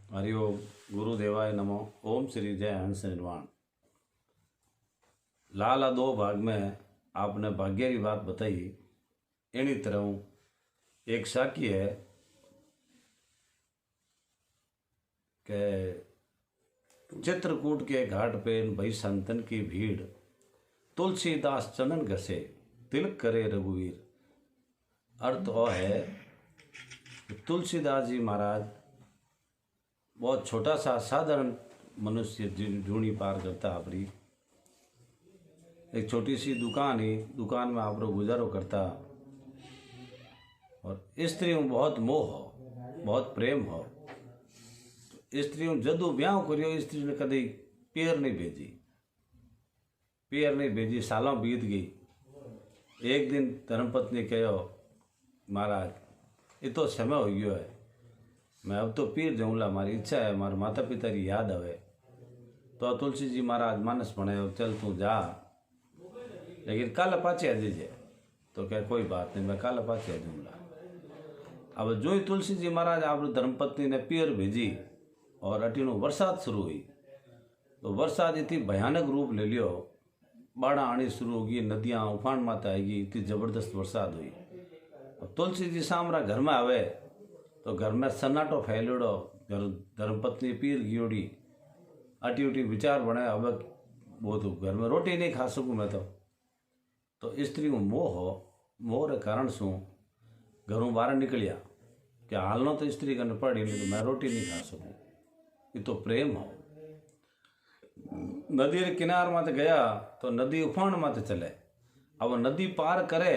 हरिओम गुरुदेवाय नमो। ओम श्री जय हंस निर्वाण। लाला दो भाग में आपने भाग्य की बात बताई। इन्हीं तरह एक साखी है कि चित्रकूट के घाट पे भई संतन की भीड़, तुलसीदास चनन घसे तिलक करे रघुवीर। अर्थ वह है कि तुलसीदास जी महाराज बहुत छोटा सा साधारण मनुष्य जूनी पार करता अपनी एक छोटी सी दुकान ही दुकान में आप गुजारो करता। और स्त्रियों बहुत मोह हो, बहुत प्रेम हो। स्त्रियों जदू ब्याह करियो स्त्री ने कभी पेर नहीं भेजी। सालों बीत गई। एक दिन धर्मपत्नी कहो, महाराज ये तो समय हो गयो है, मैं अब तो पीर जाऊँला, मारी इच्छा है, मारे माता पिता की याद आवे। तो तुलसी जी महाराज मानस बनायो, चल तू जा, लेकिन कल पाचे आ दीजिए। तो क्या कोई बात नहीं, मैं कल पाचे आ जाऊँगा। अब जो ही तुलसी जी महाराज आप धर्मपत्नी ने पीर भेजी और अटीनो बरसात शुरू हुई। तो बरसात इतनी भयानक रूप ले लियो, बाढ़ आनी शुरू होगी, नदियाँ उफान माता आएगी, इतनी जबरदस्त बरसात हुई। अब तुलसी जी सामरा घर में आवे तो घर में सन्नाटो फैलोड़ो, धर्मपत्नी पीर गियोड़ी, अटी उटी विचार बने, अब वो तो घर में रोटी नहीं खा सकूँ मैं तो स्त्री को मोह रे कारण शू घरों बाहर निकलिया कि हालनो तो स्त्री करने पड़ी, नहीं तो मैं रोटी नहीं खा सकूँ। ये तो प्रेम हो। नदी रे किनार माते गया तो नदी उफान माते चले। अब नदी पार करे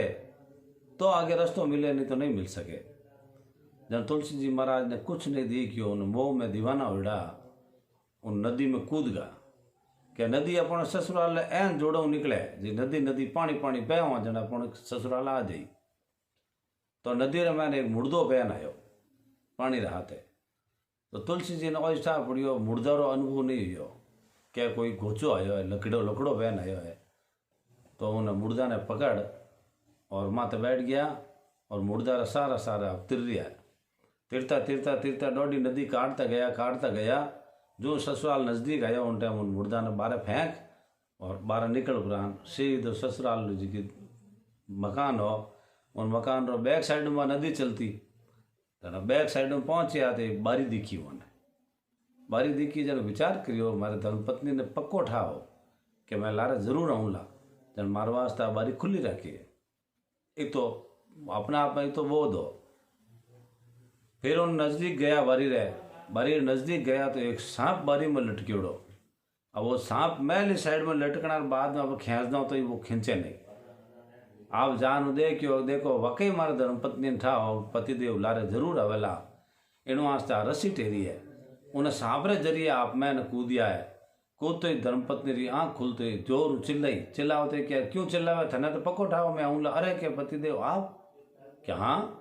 तो आगे रास्ता मिले, नहीं तो नहीं मिल सके। जब तुलसी जी महाराज ने कुछ नहीं देखियो, उन मोह में दीवाना उड़ा, उन नदी में कूद गा कि नदी अपन ससुराल ऐन जोड़ो निकले जी। नदी पानी पानी बह जन अपन ससुराल आ जाई। तो नदी रे मैंने एक मुर्दो बहन आयो पानी रहाते। तो तुलसी जी ने ओष्ठा पड़ियो, मुर्दा रो अनुभव नहीं हुयो, क्या कोई घोचो आयो है, लकड़ो बहन आयो है। तो उन मुर्दा ने पकड़ और माथे बैठ गया और मुर्दा रा सारा तिर रिया। तिरता डोडी नदी काटता गया। जो ससुराल नज़दीक आया उन टाइम उन मुर्दा ने बाहर फेंक और बाहर निकल पुरान सीधो ससुराल जी की मकान हो। उन मकान रो बैक साइड में नदी चलती। बैक साइड में पहुंचे तो एक बारी दिखी। उन्हें बारी दिखी, जन विचार करियो, मारे धर्मपत्नी ने पक्को ठाओ कि मैं लारे जरूर आऊँला। जन मारे वास्ते बारी खुली रखी है, एक तो अपना आप में तो वो दो। फिर उन नज़दीक गया, बारी नज़दीक गया तो एक सांप बारी में लटक्योड़ो। अब वो सांप मैली साइड में लटकना बाद में अब खींच दो तो वो खींचे नहीं। आप जान देखो वाकई मारे धर्मपत्नी ने ठाओ पतिदेव लारे जरूर आवेला। इन वास्ते रस्सी टेरी है, उन्हें सांप रे जरिए आप मैंने कूदिया है। कूदते ही धर्मपत्नी री आँख खुलते जोर चिल्लावते क्या क्यों चिल्लावे, थने तो पक्को ठाओ मैं आऊँला। अरे क्या पतिदेव आप क्या? हाँ,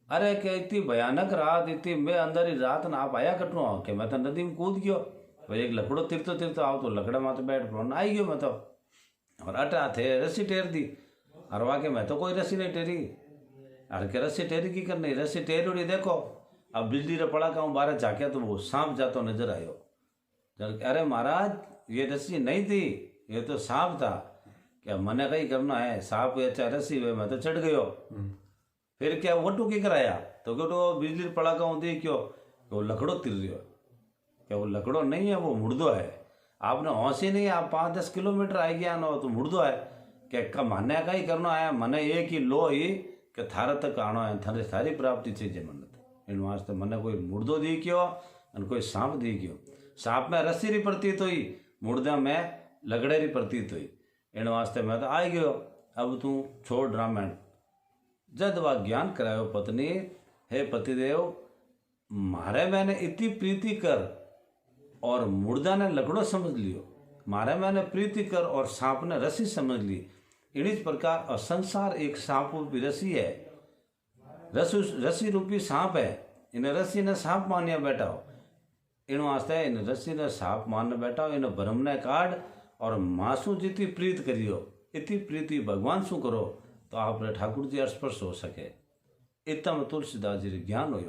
अरे क्या इतनी भयानक रात, इतनी मैं अंदर ही रात ना आप आया कटनो कि मैं तो नदी में कूद गयो। भाई एक लकड़ो तिरतो आओ तो लकड़ा माथे बैठ पड़ो आई गयो मैं तो। और अटा थे रस्सी टेर दी। और वाके मैं तो कोई रस्सी नहीं टेरी। अरे क्या रस्सी टेरी की करनी, रस्सी टेरी देखो। अब बिजली रे पड़ा कहूँ बारह जाके तो वो सांप जातो नजर आयो। अरे महाराज ये रस्सी नहीं थी, ये तो सांप था। क्या मने कहीं करना है, सांप अच्छा रस्सी हुए मैं तो चढ़ गयो। फिर क्या वटू की कराया तो क्यों बिजली पड़ा कहूँ देखियो वो लकड़ो तिर रही हो। क्या वो लकड़ो नहीं है, वो मुर्दो है। आपने हौसी नहीं, आप 5-10 किलोमीटर आई गया ना तो मुर्दो है। क्या मने का ही करना है, मने एक ही लो ही कि थारा तक आना है, थारे सारी प्राप्ति चाहिए मन। इन वास्ते मने कोई मुर्दो देखियो और कोई सांप देखियो। सांप में रस्सी री प्रतीत हुई, मुर्दा में लगड़े री प्रतीत हुई। इन वास्ते मैं तो आई गयो, अब तू छोड़ रामायण। जद वह ज्ञान करायो पत्नी, हे पतिदेव मारे मैंने इतनी प्रीति कर और मुर्दा ने लकड़ो समझ लियो, मारे मैंने प्रीति कर और सांप ने रस्सी समझ ली। इस प्रकार असंसार एक सांप रूपी रस्सी है, रस्सी रूपी सांप है। इन रस्सी ने सांप मानिया बैठा हो। इन वास्ते इन रस्सी ने सांप मानने बैठा हो। इन भ्रम ने काट और मासू जितनी प्रीत करियो, इतनी प्रीति भगवान शू करो तो आप ठाकुर जी स्पर्श हो सके। इतना में तुलसीदास जी ज्ञान हो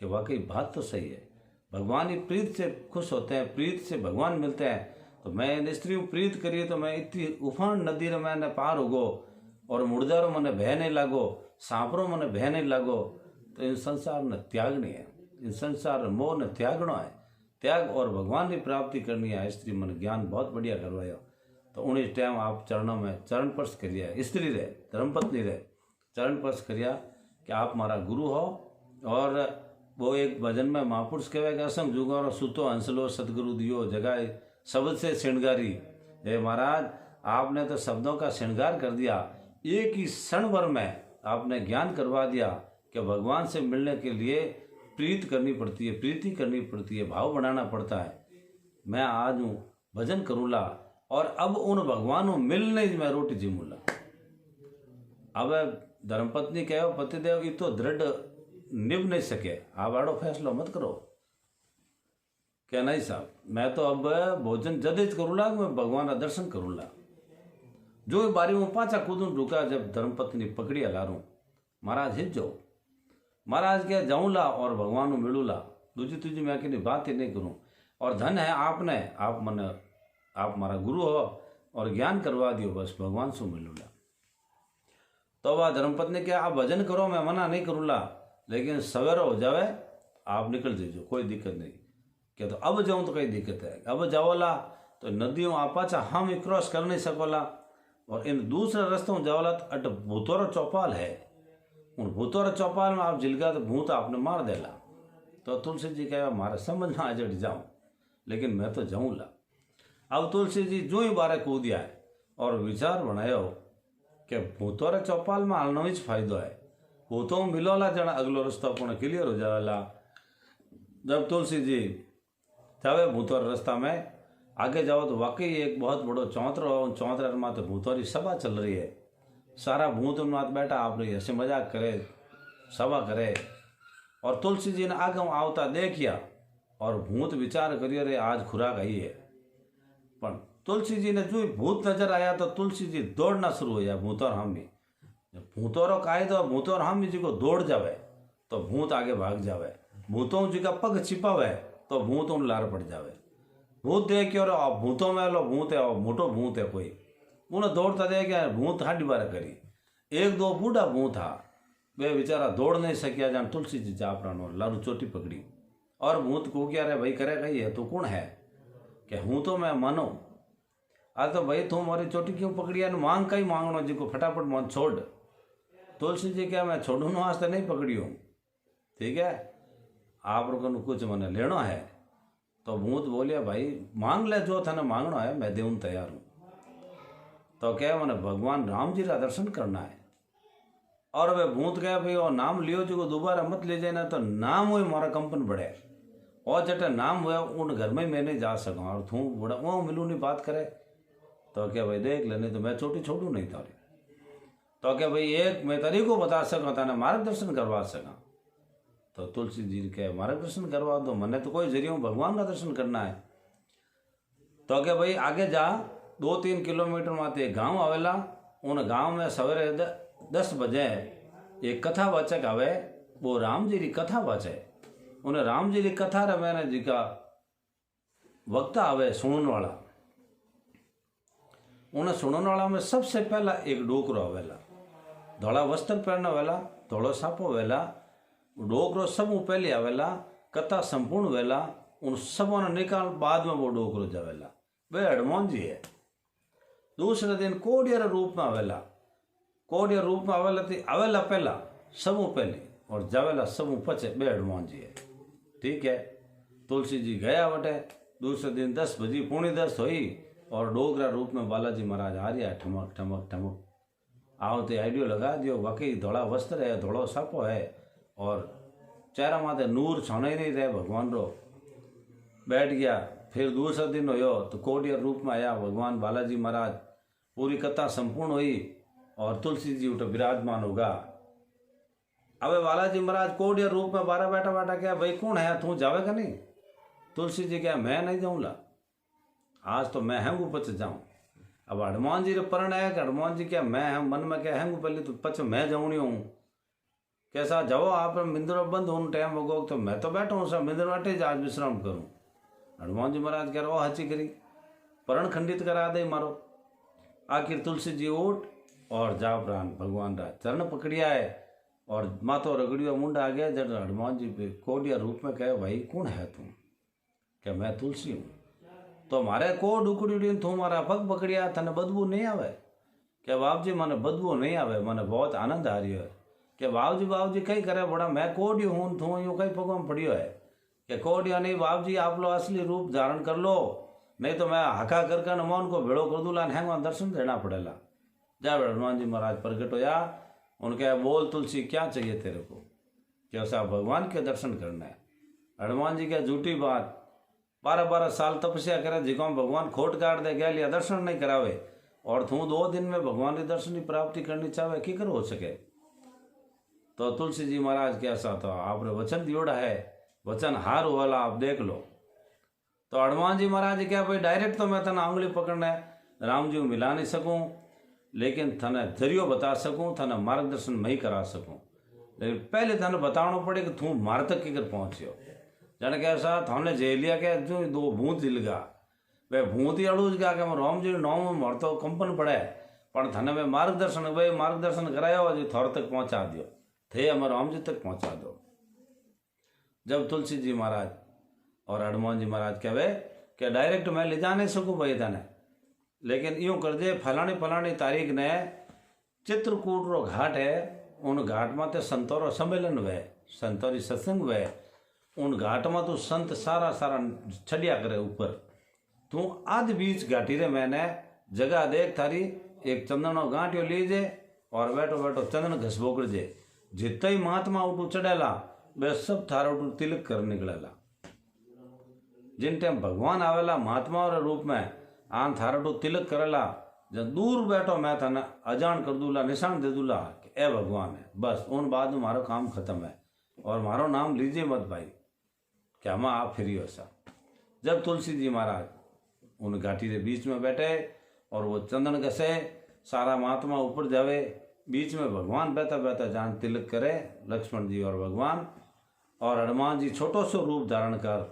कि वाकई बात तो सही है। भगवान ही प्रीत से खुश होते हैं, प्रीत से भगवान मिलते हैं। तो मैं इन स्त्रियों प्रीत करिए तो मैं इतनी उफान नदी रे मैंने पार होगो और मुर्दारो मने बह नहीं लागो, सांपरो मने बह नहीं लागो। तो इन संसार ने त्यागनी है, इन संसार मोह ने त्यागनो है, त्याग और भगवान की प्राप्ति करनी है। स्त्री मन ज्ञान बहुत बढ़िया करवायो। तो उन्हीं टाइम आप चरणों में चरण स्पर्श करिए, स्त्री रे धर्मपत्नी रे चरण स्पर्श करिया कि आप मारा गुरु हो। और वो एक भजन में महापुरुष कहवे कि असंग जुगारो सुतो हंसलो सतगुरु दियो जगाए शब्द से श्रृंगारी। हे महाराज, आपने तो शब्दों का श्रृंगार कर दिया, एक ही क्षण भर में आपने ज्ञान करवा दिया कि भगवान से मिलने के लिए प्रीत करनी पड़ती है, प्रीति करनी पड़ती है, भाव बनाना पड़ता है। मैं आज हूँ भजन करूँला और अब उन भगवानों मिलने मैं रोटी जिमूला। अब धर्मपत्नी कहो पतिदेव ये तो दृढ़ निभ नहीं सके, आप आड़ो फैसलो मत करो। क्या नहीं साहब, मैं तो अब भोजन जदेज करूँला, मैं भगवान का दर्शन करूँला। जो बारी में पाचा कूदूं रुका, जब धर्मपत्नी पकड़ी हलारूं, महाराज हित जाओ। महाराज क्या जाऊँला और भगवान को मिलूला, दूजी तुझी मैं कि बात ही नहीं करूँ। और धन है आपने, आप मन आप हमारा गुरु हो और ज्ञान करवा दियो, बस भगवान से मिलूला। तो वह धर्मपत्नी क्या आप भजन करो, मैं मना नहीं करूँला, लेकिन सवेरा हो जावे आप निकल दीजिए, कोई दिक्कत नहीं। क्या तो अब जाऊँ तो कई दिक्कत है, अब जाओला तो नदियों आपाचा हम क्रॉस कर नहीं सकोला। और इन दूसरे रस्तों जाओला तो अट भूतोरा चौपाल है, उन भूतोरा चौपाल में आप जिलगा तो भूत आपने मार देला। तो तुलसी जी कहे मारे समझ ना जट जाऊँ, लेकिन मैं तो जाऊँला। अब तुलसी जी जो ही बारे कूदिया है और विचार बनायो कि भूतोरा चौपाल में हालनो ही फायदो है, भूतों मिलोला जना अगलो रास्ता अपने क्लियर हो जावेला। जब तुलसी जी जावे भूतोरा रास्ता में आगे जाओ तो वाकई एक बहुत बड़ो चौंतरो, उन चौंतरे में तो भूतों की सभा चल रही है। सारा भूत उन मात बैठा आप रही हंसी मजाक करे, सभा करे। और तुलसी जी ने आगे आवता देखिया और भूत विचार करियो रे आज खुराक आई है। पर तुलसी जी ने जो भूत नजर आया तो तुलसी जी दौड़ना शुरू हो जाए भूतोर हामी। जब भूतोरो काहे तो भूतोर हामी जी को दौड़ जावे तो भूत आगे भाग जावे, भूतों जी का पग छिपावे तो भूत उन लार पड़ जावे। भूत देख के और भूतों में लो भूत है और मोटो भूत है कोई, उन्हें दौड़ता देख भूत हाडी बार करी। एक दो बूढ़ा भूत था, वे बेचारा दौड़ नहीं सकिया, जान तुलसी जी चापरानो लारू चोटी पकड़ी और भूत को क्या रे भाई करे कही है, तू कौन है? क्या हूँ तो मैं मानो, आज तो भाई तू मारी चोटी क्यों पकड़ी है, मांग कहीं मांगनो जी को फटाफट मन छोड़। तुलसी जी क्या मैं छोड़ू नो आज तो नहीं पकड़ी हूँ, ठीक है आप लोगों को कुछ मैंने लेना है। तो भूत बोलिया भाई मांग ले जो थाने मांगना है, मैं देऊँ तैयार हूँ। तो क्या मैंने भगवान राम जी का दर्शन करना है। और वे भूत कहे भाई वो नाम लियो जी को दोबारा मत ले जाना, तो नाम हुई हमारा कंपन बढ़े और जटे नाम हुआ उन घर में मैं नहीं जा सकूँ और तू बड़ा वो मिलू नहीं बात करे। तो क्या भाई देख लेने तो मैं चोटी छोड़ू नहीं तारी। तो क्या भाई एक मैं तरीको बता सका था मार्गदर्शन करवा सका। तो तुलसी जी के मार्गदर्शन करवा दो, मैंने तो कोई जरिए भगवान का दर्शन करना है। तो क्या भाई आगे जा 2-3 किलोमीटर माते एक गाँव आवेला, उन गाँव में सवेरे 10 बजे एक कथा वाचक आवे, वो राम जी की कथा वाचे। उन्हें राम जी की कथा रे मैंने जी का वक्ता आवे सुनने वाला, उन्हें सुनने वाला में सबसे पहला एक डोकरो आवेला, धोला वस्त्र पहनने वाला, धोलो सापो वेला, डोकरो सब पहले आवेला, कथा संपूर्ण वेला, उन सबों ने निकाल बाद में वो डोकरो जावेला। वे हनुमान जी है। दूसरे दिन कोडियर रूप में आवेला, कोडियर रूप में आवेला थी आवेला पहला सबू पहले और जावेला सबू पचे, बे हनुमान जी है, ठीक है। तुलसी जी गया बटे, दूसरे दिन 10 बजे 9:45 हुई और डोगरा रूप में बालाजी महाराज आ रहा है, ठमक ठमक ठमक आओ तो आइडियो लगा दियो, वाकई धोला वस्त्र है, धोलो सापो है और चेहरा माथे नूर छाने नहीं रहे भगवान रो। बैठ गया, फिर दूसरा दिन हो तो कोडियर रूप में आया भगवान बालाजी महाराज, पूरी कथा संपूर्ण हुई और तुलसी जी उठ विराजमान होगा। अब बालाजी महाराज कोडियर रूप में बारह बैठा बैठा क्या भाई कौन है, तू जावेगा नहीं? तुलसी जी क्या मैं नहीं जाऊँला, आज तो मैं हैंगू पच जाऊँ। अब हनुमान जी रे परण है कि हनुमान जी क्या मैं मन में क्या हैंगू पहले तो पच मैं जाऊँ नहीं हूँ। कैसा जाओ आप मिंदर बंद होने टाइम हो गो तो मैं तो बैठा हूँ सब मिंदर बैठे ही आज विश्राम करूँ। हनुमान जी महाराज कह रहे हची करी परण खंडित करा दे मारो। आखिर तुलसी जी उठ और जा प्राण भगवान रा चरण पकड़िया है और माथो रगड़िया मुंड आ गया। जब हनुमान जी पे कोडिया रूप में कहे भाई कौन है तुम? क्या मैं तुलसी हूँ। तो मारे कोड उकड़ी तू मारा पग पकड़िया थने बदबू नहीं आवे? क्या बाप जी मने बदबू नहीं आवे, मने बहुत आनंद आ रही है। कि बाप जी कई करे बड़ा मैं कोडियो हूँ तू यूँ कई पगों में पड़ियो है। कि कोडिया नहीं बाप जी आप लो असली रूप धारण कर लो, नहीं तो मैं हका करके नमोन को भेड़ो कर दूला है वहाँ दर्शन देना पड़ेगा। जब हनुमान जी महाराज प्रकट होया उनके बोल तुलसी क्या चाहिए तेरे को? कैसा भगवान के दर्शन करना है। हनुमान जी क्या झूठी बात 12-12 साल तपस्या करे जिको भगवान खोट काट दे गया लिया दर्शन नहीं करावे और तू 2 दिन में भगवान के दर्शन की प्राप्ति करनी चाहे की कर हो सके। तो तुलसी जी महाराज कैसा था आपने वचन दियोड़ा है वचन हार वाला आप देख लो। तो हनुमान जी महाराज क्या भाई डायरेक्ट तो मैं तने आंगली पकड़ना है राम जी मिला नहीं सकूं, लेकिन थने जरियो बता सकूं, थने मार्गदर्शन मैं ही करा सकूं। लेकिन पहले थने बताना पड़े कि तू मार तक किकर पहुंचियो। जन कैसा थाने जेलिया के जो 2 भूत जिलगा वे भूत ही अड़ूज गया कि राम जी नौ में मर तो कंपन पड़े पर थने में मार्गदर्शन करायो जो थोर तक पहुंचा दियो थे हमारे राम जी तक पहुंचा दो। जब तुलसी जी महाराज और हनुमान जी महाराज कहे कि डायरेक्ट मैं ले जा नहीं सकूँ भाई तने, लेकिन यूँ कर दे फलानी तारीख ने चित्रकूट रो घाट है उन घाट में तो संतों सम्मेलन हुए संतों सत्संग हुए उन घाट में तो संत सारा छड़िया करे ऊपर तू आध बीच घाटी रे मैंने जगह देख थारी एक चंदनो गांठियो लीजे और बैठो चंदन घसबोकड़ जे जितना ही महात्मा उठू चढ़ेला वे सब थारा उठू तिलक कर निकलेला। जिन टाइम भगवान आवेला महात्मा और रूप में आन थारा उठू तिलक करेला जब दूर बैठो मैं थाने अजान कर दूला निशान दे दूला कि ए भगवान है बस उन बाद में मारो काम खत्म है और मारो नाम लीजिए मत भाई क्या मैं आप फ्री हो सा। जब तुलसी जी महाराज उन घाटी के बीच में बैठे और वो चंदन घसे सारा महात्मा ऊपर जावे बीच में भगवान बैठा जान तिलक करे लक्ष्मण जी और भगवान और हनुमान जी छोटो सो रूप धारण कर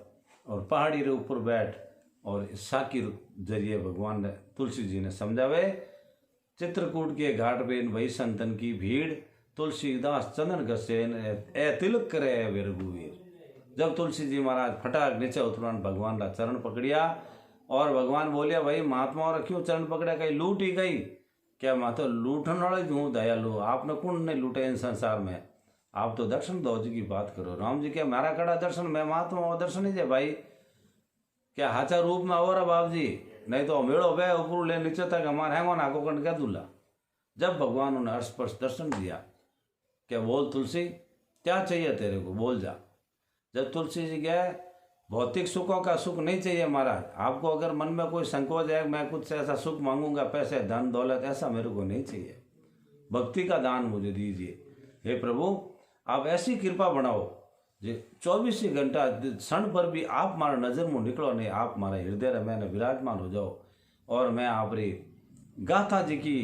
और पहाड़ी के ऊपर बैठ और साकी जरिए भगवान ने तुलसी जी ने समझावे चित्रकूट के घाट पे इन वही संतन की भीड़ तुलसीदास चंदन घसे ए तिलक करे वे रघुवीर। जब तुलसी जी महाराज फटाक नीचे उतरन भगवान का चरण पकड़िया और भगवान बोलिया भाई महात्मा और क्यों चरण पकड़ा कहीं लूट ही गई क्या मैं तो लूटने वाले हूँ दयालु आपने कौन नहीं लूटे इन संसार में आप तो दर्शन दो जी की बात करो। राम जी क्या मारा कड़ा दर्शन मैं महात्मा और दर्शन ही दे भाई क्या हाचा रूप में और बाप जी नहीं तो मेड़ो बे ऊपर ले नीचे तक हमारे हैंगो नाको कण क्या दूल्हा। जब भगवान उन्हें स्पर्श दर्शन दिया क्या बोल तुलसी क्या चाहिए तेरे को बोल जा। जब तुलसी जी गए भौतिक सुखों का सुख नहीं चाहिए महाराज आपको अगर मन में कोई संकोच है मैं कुछ ऐसा सुख मांगूंगा पैसे धन दौलत ऐसा मेरे को नहीं चाहिए भक्ति का दान मुझे दीजिए हे प्रभु आप ऐसी कृपा बनाओ जो 24 घंटा क्षण पर भी आप मारा नजर मुँह निकलो नहीं आप मारा हृदय में मैंने विराजमान हो जाओ और मैं आप री गाथा जी की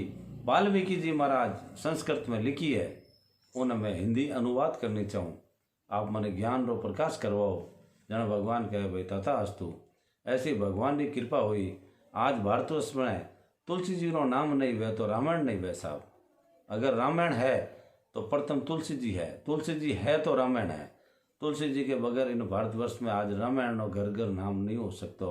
वाल्मीकि जी महाराज संस्कृत में लिखी है उन्हें मैं हिंदी अनुवाद करनी चाहूँ आप मैंने ज्ञान रो प्रकाश करवाओ जन भगवान कहे भाई तथा अस्तु। ऐसी भगवान की कृपा हुई आज भारतवर्ष में तुलसी जी रो नाम नहीं वे तो रामायण नहीं वे साहब। अगर रामायण है तो प्रथम तुलसी जी है तो रामायण है। तुलसी जी के बगैर इन भारतवर्ष में आज रामायण और घर घर नाम नहीं हो सकता।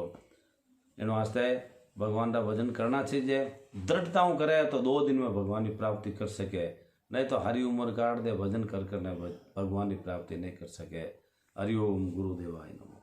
इन वास्ते भगवान का भजन करना चाहिए दृढ़ताओं करे तो 2 दिन में भगवान की प्राप्ति कर सके नहीं तो हरी उम्र काट दे भजन कर भगवान की प्राप्ति नहीं कर सके। हरिओम गुरुदेवाय नमः।